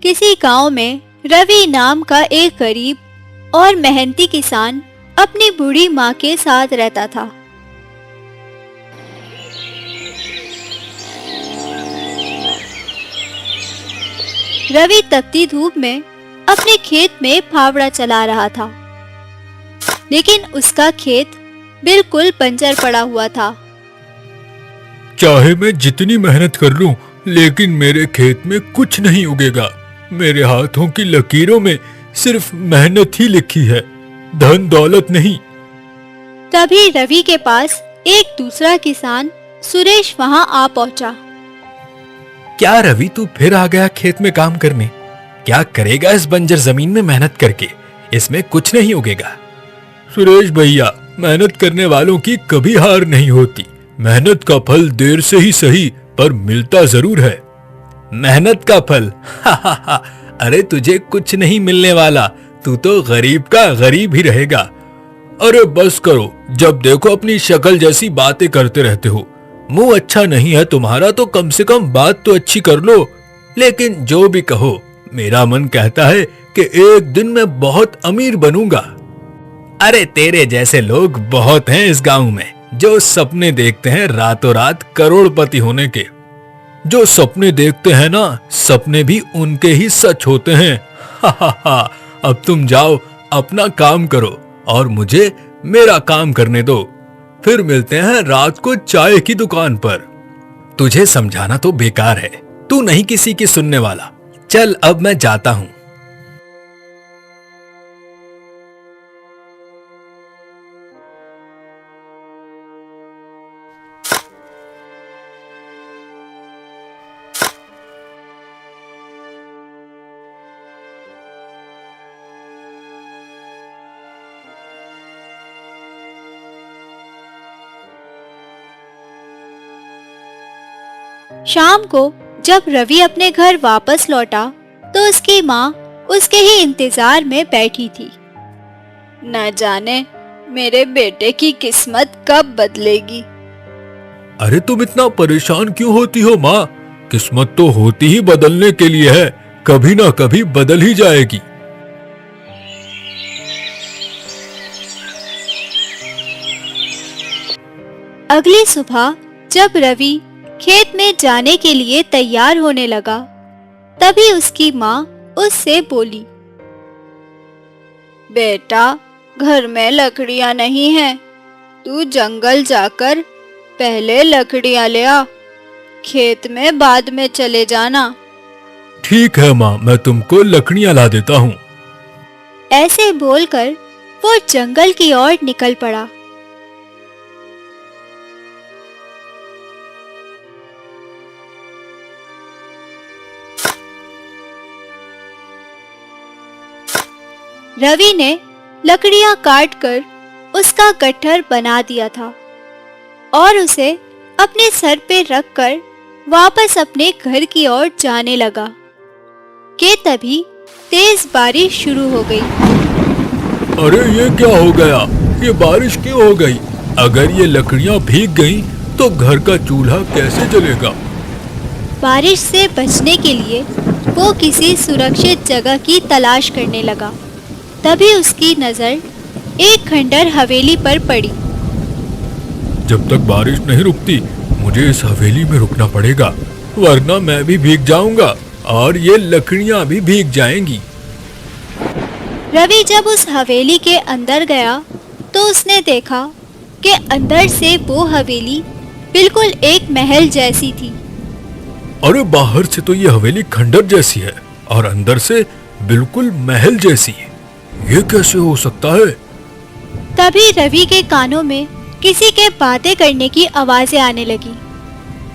किसी गांव में रवि नाम का एक गरीब और मेहनती किसान अपनी बूढ़ी माँ के साथ रहता था। रवि तपती धूप में अपने खेत में फावड़ा चला रहा था, लेकिन उसका खेत बिल्कुल बंजर पड़ा हुआ था। चाहे मैं जितनी मेहनत कर लूं, लेकिन मेरे खेत में कुछ नहीं उगेगा। मेरे हाथों की लकीरों में सिर्फ मेहनत ही लिखी है, धन दौलत नहीं। तभी रवि के पास एक दूसरा किसान सुरेश वहां आ पहुंचा। क्या रवि, तू फिर आ गया खेत में काम करने? क्या करेगा इस बंजर जमीन में मेहनत करके? इसमें कुछ नहीं उगेगा। सुरेश भैया, मेहनत करने वालों की कभी हार नहीं होती। मेहनत का फल देर से ही सही, पर मिलता जरूर है। मेहनत का फल? हा। अरे तुझे कुछ नहीं मिलने वाला, तू तो गरीब का गरीब ही रहेगा। अरे बस करो, जब देखो अपनी शक्ल जैसी बातें करते रहते हो। मुंह अच्छा नहीं है तुम्हारा तो कम से कम बात तो अच्छी कर लो। लेकिन जो भी कहो, मेरा मन कहता है कि एक दिन मैं बहुत अमीर बनूंगा। अरे तेरे जैसे लोग बहुत हैं इस गांव में, जो सपने देखते हैं रातों रात करोड़पति होने के। जो सपने देखते हैं ना, सपने भी उनके ही सच होते हैं। हा। अब तुम जाओ, अपना काम करो और मुझे मेरा काम करने दो। फिर मिलते हैं रात को चाय की दुकान पर। तुझे समझाना तो बेकार है, तू नहीं किसी की सुनने वाला। चल अब मैं जाता हूं। शाम को जब रवि अपने घर वापस लौटा तो उसकी माँ उसके ही इंतजार में बैठी थी। न जाने मेरे बेटे की किस्मत कब बदलेगी। अरे तुम इतना परेशान क्यों होती हो माँ? किस्मत तो होती ही बदलने के लिए है, कभी ना कभी बदल ही जाएगी। अगली सुबह जब रवि खेत में जाने के लिए तैयार होने लगा, तभी उसकी माँ उससे बोली, बेटा, घर में लकड़ियाँ नहीं हैं, तू जंगल जाकर पहले लकड़ियाँ ले आ, खेत में बाद में चले जाना। ठीक है माँ, मैं तुमको लकड़ियाँ ला देता हूँ। ऐसे बोलकर वो जंगल की ओर निकल पड़ा। रवि ने लकड़ियां काटकर उसका गट्ठर बना दिया था और उसे अपने सर पे रखकर वापस अपने घर की ओर जाने लगा कि तभी तेज बारिश शुरू हो गई। अरे ये क्या हो गया? ये बारिश क्यों हो गई? अगर ये लकड़ियां भीग गईं तो घर का चूल्हा कैसे जलेगा? बारिश से बचने के लिए वो किसी सुरक्षित जगह की तलाश करने लगा। तभी उसकी नजर एक खंडर हवेली पर पड़ी। जब तक बारिश नहीं रुकती, मुझे इस हवेली में रुकना पड़ेगा, वरना मैं भी भीग जाऊंगा और ये लकड़ियां भी भीग जाएंगी। रवि जब उस हवेली के अंदर गया तो उसने देखा कि अंदर से वो हवेली बिल्कुल एक महल जैसी थी। अरे बाहर से तो ये हवेली खंडर जैसी है और अंदर से बिल्कुल महल जैसी है। ये कैसे हो सकता है? तभी रवि के कानों में किसी के बातें करने की आवाजें आने लगी।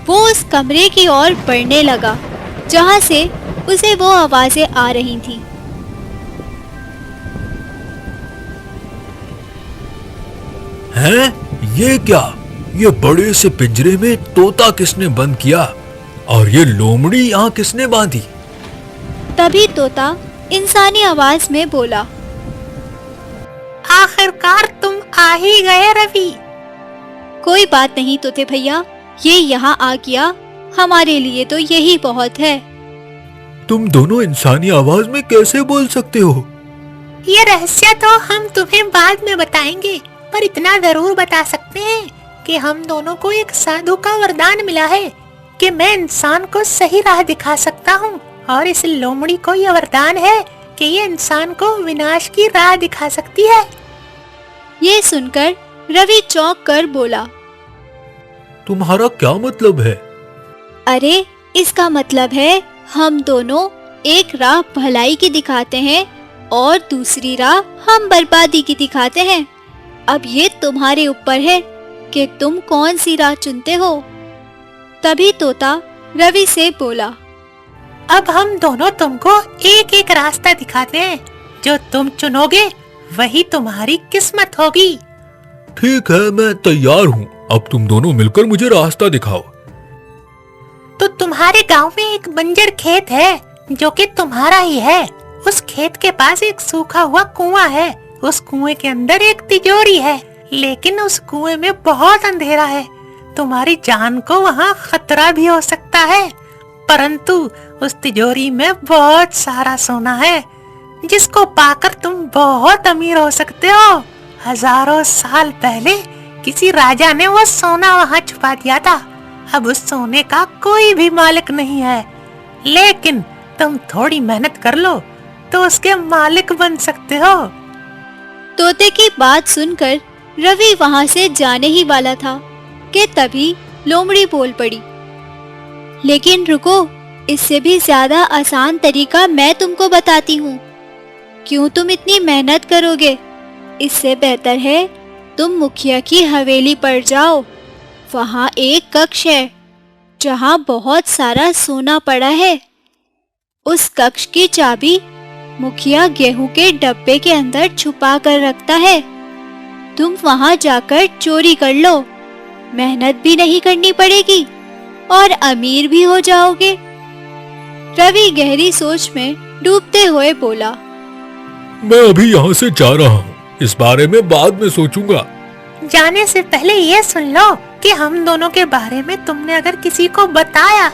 वो उस कमरे की ओर बढ़ने लगा जहां से उसे वो आवाजें आ रही थीं। हैं? ये क्या? ये बड़े से पिंजरे में तोता किसने बंद किया? और ये लोमड़ी यहाँ किसने बांधी? तभी तोता इंसानी आवाज में बोला, आखिरकार तुम आ ही गए रवि। कोई बात नहीं तोते भैया, ये यहाँ आ गया, हमारे लिए तो यही बहुत है। तुम दोनों इंसानी आवाज में कैसे बोल सकते हो? ये रहस्य तो हम तुम्हें बाद में बताएंगे, पर इतना जरूर बता सकते हैं कि हम दोनों को एक साधु का वरदान मिला है कि मैं इंसान को सही राह दिखा सकता हूँ, और इस लोमड़ी को यह वरदान है कि ये इंसान को विनाश की राह दिखा सकती है। ये सुनकर रवि चौंक कर बोला, तुम्हारा क्या मतलब है? अरे इसका मतलब है हम दोनों एक राह भलाई की दिखाते हैं और दूसरी राह हम बर्बादी की दिखाते हैं। अब ये तुम्हारे ऊपर है कि तुम कौन सी राह चुनते हो। तभी तोता रवि से बोला, अब हम दोनों तुमको एक एक रास्ता दिखाते हैं, जो तुम चुनोगे वही तुम्हारी किस्मत होगी। ठीक है, मैं तैयार हूँ। अब तुम दोनों मिलकर मुझे रास्ता दिखाओ। तो तुम्हारे गांव में एक बंजर खेत है जो कि तुम्हारा ही है। उस खेत के पास एक सूखा हुआ कुआं है। उस कुएं के अंदर एक तिजोरी है, लेकिन उस कुएं में बहुत अंधेरा है। तुम्हारी जान को वहाँ खतरा भी हो सकता है, परंतु उस तिजोरी में बहुत सारा सोना है, जिसको पाकर तुम बहुत अमीर हो सकते हो। हजारों साल पहले किसी राजा ने वो सोना वहाँ छुपा दिया था। अब उस सोने का कोई भी मालिक नहीं है, लेकिन तुम थोड़ी मेहनत कर लो तो उसके मालिक बन सकते हो। तोते की बात सुनकर रवि वहां से जाने ही वाला था कि तभी लोमड़ी बोल पड़ी, लेकिन रुको, इससे भी ज्यादा आसान तरीका मैं तुमको बताती हूँ। क्यों तुम इतनी मेहनत करोगे? इससे बेहतर है तुम मुखिया की हवेली पर जाओ। वहाँ एक कक्ष है जहाँ बहुत सारा सोना पड़ा है। उस कक्ष की चाबी मुखिया गेहूं के डब्बे के अंदर छुपा कर रखता है। तुम वहाँ जाकर चोरी कर लो, मेहनत भी नहीं करनी पड़ेगी और अमीर भी हो जाओगे। रवि गहरी सोच में डूबते हुए बोला, मैं अभी यहाँ से जा रहा हूँ, इस बारे में बाद में सोचूंगा। जाने से पहले ये सुन लो कि हम दोनों के बारे में तुमने अगर किसी को बताया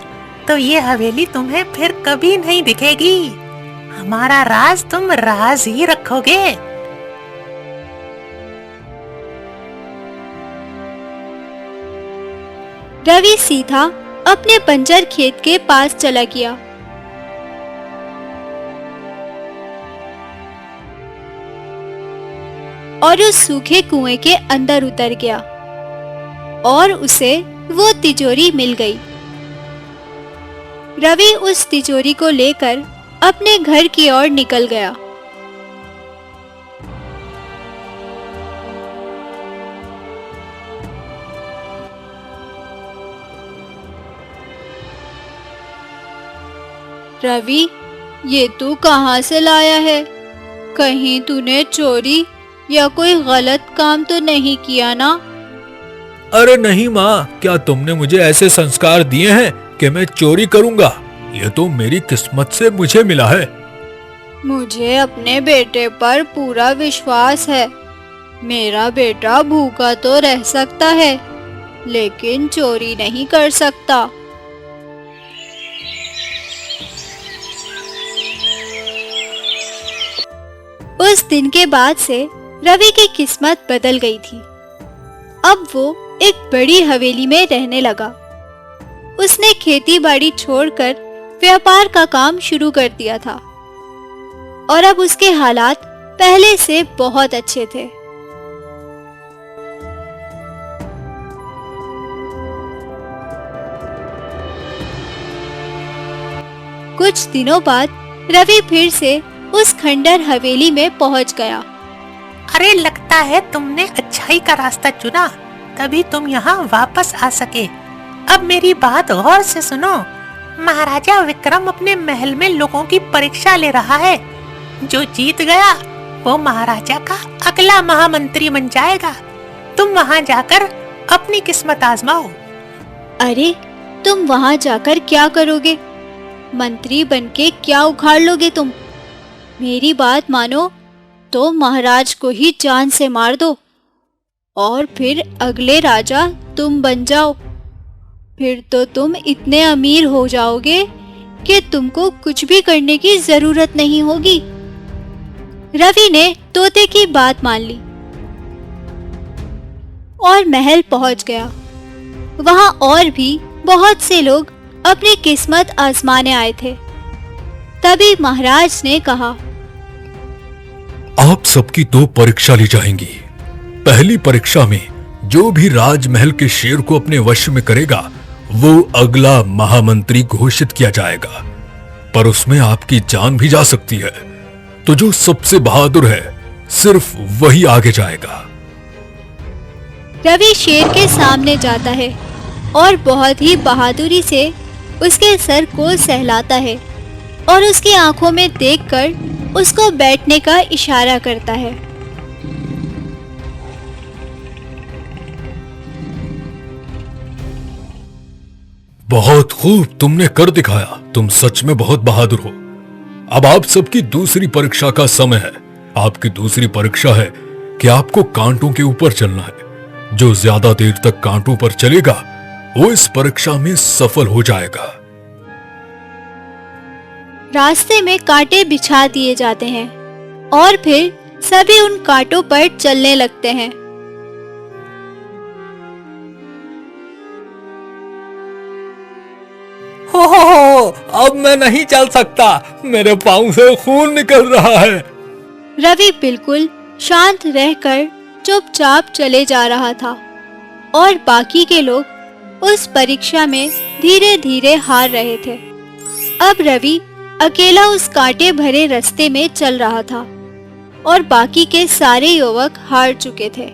तो ये हवेली तुम्हें फिर कभी नहीं दिखेगी। हमारा राज तुम राज ही रखोगे। रवि सीधा अपने बंजर खेत के पास चला गया। और उस सूखे कुएं के अंदर उतर गया और उसे वो तिजोरी मिल गई। रवि उस तिजोरी को लेकर अपने घर की ओर निकल गया। रवि, ये तू कहाँ से लाया है? कहीं तूने चोरी या कोई गलत काम तो नहीं किया ना? अरे नहीं माँ, क्या तुमने मुझे ऐसे संस्कार दिए हैं कि मैं चोरी करूँगा? ये तो मेरी किस्मत से मुझे मिला है। मुझे अपने बेटे पर पूरा विश्वास है। मेरा बेटा भूखा तो रह सकता है, लेकिन चोरी नहीं कर सकता। उस दिन के बाद से रवि की किस्मत बदल गई थी। अब वो एक बड़ी हवेली में रहने लगा। उसने खेती बाड़ी छोड़कर व्यापार का काम शुरू कर दिया था और अब उसके हालात पहले से बहुत अच्छे थे। कुछ दिनों बाद रवि फिर से उस खंडर हवेली में पहुंच गया। अरे लगता है तुमने अच्छाई का रास्ता चुना, तभी तुम यहाँ वापस आ सके। अब मेरी बात गौर से सुनो। महाराजा विक्रम अपने महल में लोगों की परीक्षा ले रहा है। जो जीत गया वो महाराजा का अगला महामंत्री बन जाएगा। तुम वहाँ जाकर अपनी किस्मत आजमाओ। अरे, तुम वहाँ जाकर क्या करोगे? मंत्री बनके क्या उखाड़ लोगे तुम? मेरी बात मानो तो महाराज को ही जान से मार दो और फिर अगले राजा तुम बन जाओ। फिर तो तुम इतने अमीर हो जाओगे कि तुमको कुछ भी करने की जरूरत नहीं होगी। रवि ने तोते की बात मान ली और महल पहुंच गया। वहां और भी बहुत से लोग अपनी किस्मत आजमाने आए थे। तभी महाराज ने कहा, आप सबकी 2 परीक्षा ली जाएंगी। पहली परीक्षा में जो भी राजमहल के शेर को अपने वश में करेगा वो अगला महामंत्री घोषित किया जाएगा, पर उसमें आपकी जान भी जा सकती है। तो जो सबसे बहादुर है सिर्फ वही आगे जाएगा। रवि शेर के सामने जाता है और बहुत ही बहादुरी से उसके सर को सहलाता है और उसकी आंखों में देखकर उसको बैठने का इशारा करता है। बहुत खूब, तुमने कर दिखाया। तुम सच में बहुत बहादुर हो। अब आप सबकी दूसरी परीक्षा का समय है। आपकी दूसरी परीक्षा है कि आपको कांटों के ऊपर चलना है। जो ज्यादा देर तक कांटों पर चलेगा वो इस परीक्षा में सफल हो जाएगा। रास्ते में कांटे बिछा दिए जाते हैं और फिर सभी उन कांटों पर चलने लगते हैं। हो, अब मैं नहीं चल सकता। मेरे पांव से खून निकल रहा है। रवि बिल्कुल शांत रहकर चुपचाप चले जा रहा था और बाकी के लोग उस परीक्षा में धीरे धीरे हार रहे थे। अब रवि अकेला उस कांटे भरे रास्ते में चल रहा था और बाकी के सारे युवक हार चुके थे।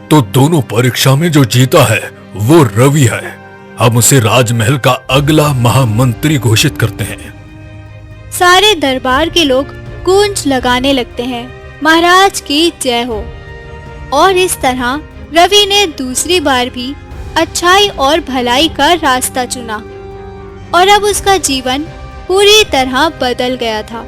तो दोनों परीक्षा में जो जीता है वो रवि है। हम उसे राजमहल का अगला महामंत्री घोषित करते हैं। सारे दरबार के लोग गूंज लगाने लगते हैं, महाराज की जय हो। और इस तरह रवि ने दूसरी बार भी अच्छाई और भलाई का रास्ता चुना और अब उसका जीवन पूरी तरह बदल गया था।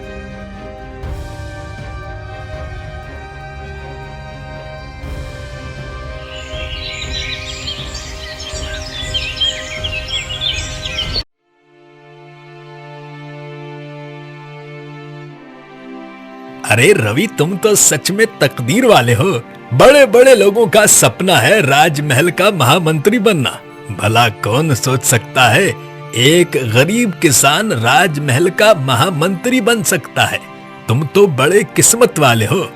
अरे रवि, तुम तो सच में तकदीर वाले हो। बड़े बड़े लोगों का सपना है राजमहल का महामंत्री बनना। भला कौन सोच सकता है एक गरीब किसान राजमहल का महामंत्री बन सकता है। तुम तो बड़े किस्मत वाले हो।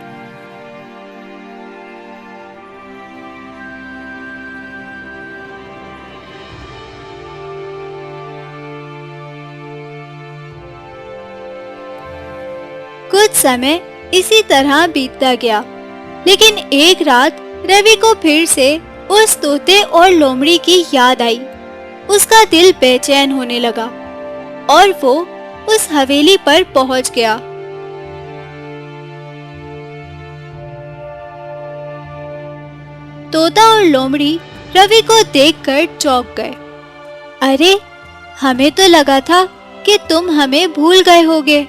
कुछ समय इसी तरह बीतता गया, लेकिन एक रात रवि को फिर से उस तोते और लोमड़ी की याद आई। उसका दिल बेचैन होने लगा और वो उस हवेली पर पहुंच गया। तोता और लोमड़ी रवि को देखकर चौंक गए। अरे, हमें तो लगा था कि तुम हमें भूल गए होगे।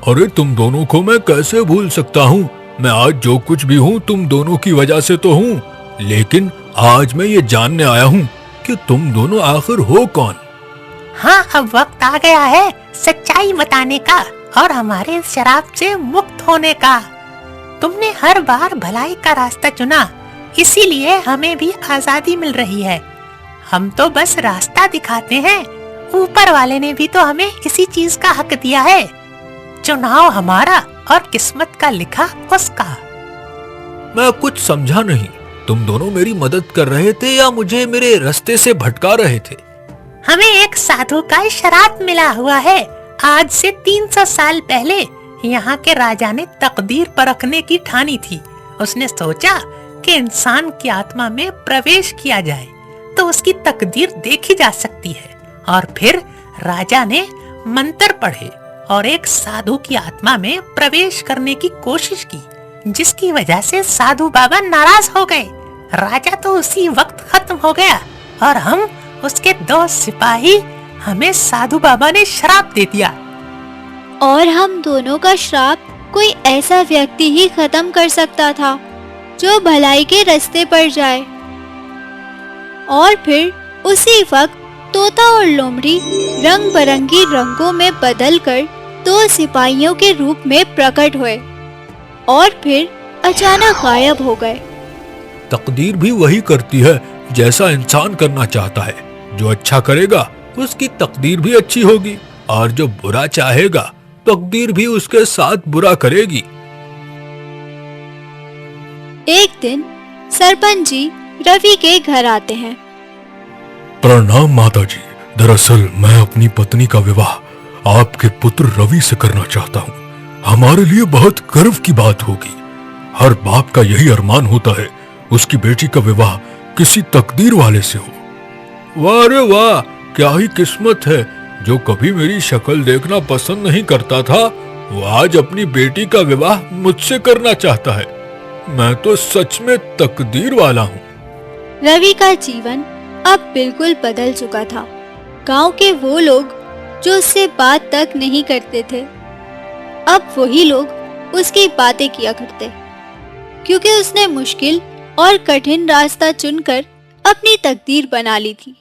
अरे, तुम दोनों को मैं कैसे भूल सकता हूँ। मैं आज जो कुछ भी हूँ तुम दोनों की वजह से तो हूँ, लेकिन आज मैं ये जानने आया हूँ कि तुम दोनों आखिर हो कौन। हाँ, अब वक्त आ गया है सच्चाई बताने का और हमारे शराब से मुक्त होने का। तुमने हर बार भलाई का रास्ता चुना, इसीलिए हमें भी आजादी मिल रही है। हम तो बस रास्ता दिखाते हैं, ऊपर वाले ने भी तो हमें इसी चीज का हक दिया है। चुनाव हमारा और किस्मत का लिखा उसका। मैं कुछ समझा नहीं। तुम दोनों मेरी मदद कर रहे थे या मुझे मेरे रास्ते से भटका रहे थे? हमें एक साधु का श्राप मिला हुआ है। आज से 300 साल पहले यहाँ के राजा ने तकदीर परखने की ठानी थी। उसने सोचा कि इंसान की आत्मा में प्रवेश किया जाए तो उसकी तकदीर देखी जा सकती है। और फिर राजा ने मंत्र पढ़े और एक साधु की आत्मा में प्रवेश करने की कोशिश की, जिसकी वजह से साधु बाबा नाराज हो गए। राजा तो उसी वक्त खत्म हो गया और हम उसके 2 सिपाही, हमें साधु बाबा ने श्राप दे दिया। और हम दोनों का श्राप कोई ऐसा व्यक्ति ही खत्म कर सकता था जो भलाई के रास्ते पर जाए। और फिर उसी वक्त तोता और लोमड़ी रंग बिरंगी रंगों में बदलकर 2 सिपाहियों के रूप में प्रकट हुए और फिर अचानक गायब हो गए। तकदीर भी वही करती है जैसा इंसान करना चाहता है। जो अच्छा करेगा उसकी तकदीर भी अच्छी होगी, और जो बुरा चाहेगा तकदीर भी उसके साथ बुरा करेगी। एक दिन सरपंच जी रवि के घर आते हैं। प्रणाम माता जी। दरअसल मैं अपनी पत्नी का विवाह आपके पुत्र रवि से करना चाहता हूँ। हमारे लिए बहुत गर्व की बात होगी। हर बाप का यही अरमान होता है, उसकी बेटी का विवाह किसी तकदीर वाले से हो। वाह रे वाह, क्या ही किस्मत है। जो कभी मेरी शक्ल देखना पसंद नहीं करता था, वो आज अपनी बेटी का विवाह मुझसे करना चाहता है। मैं तो सच में तकदीर वाला हूँ। रवि का जीवन अब बिल्कुल बदल चुका था। गांव के वो लोग जो उससे बात तक नहीं करते थे, अब वही लोग उसकी बातें किया करते, क्योंकि उसने मुश्किल और कठिन रास्ता चुनकर अपनी तकदीर बना ली थी।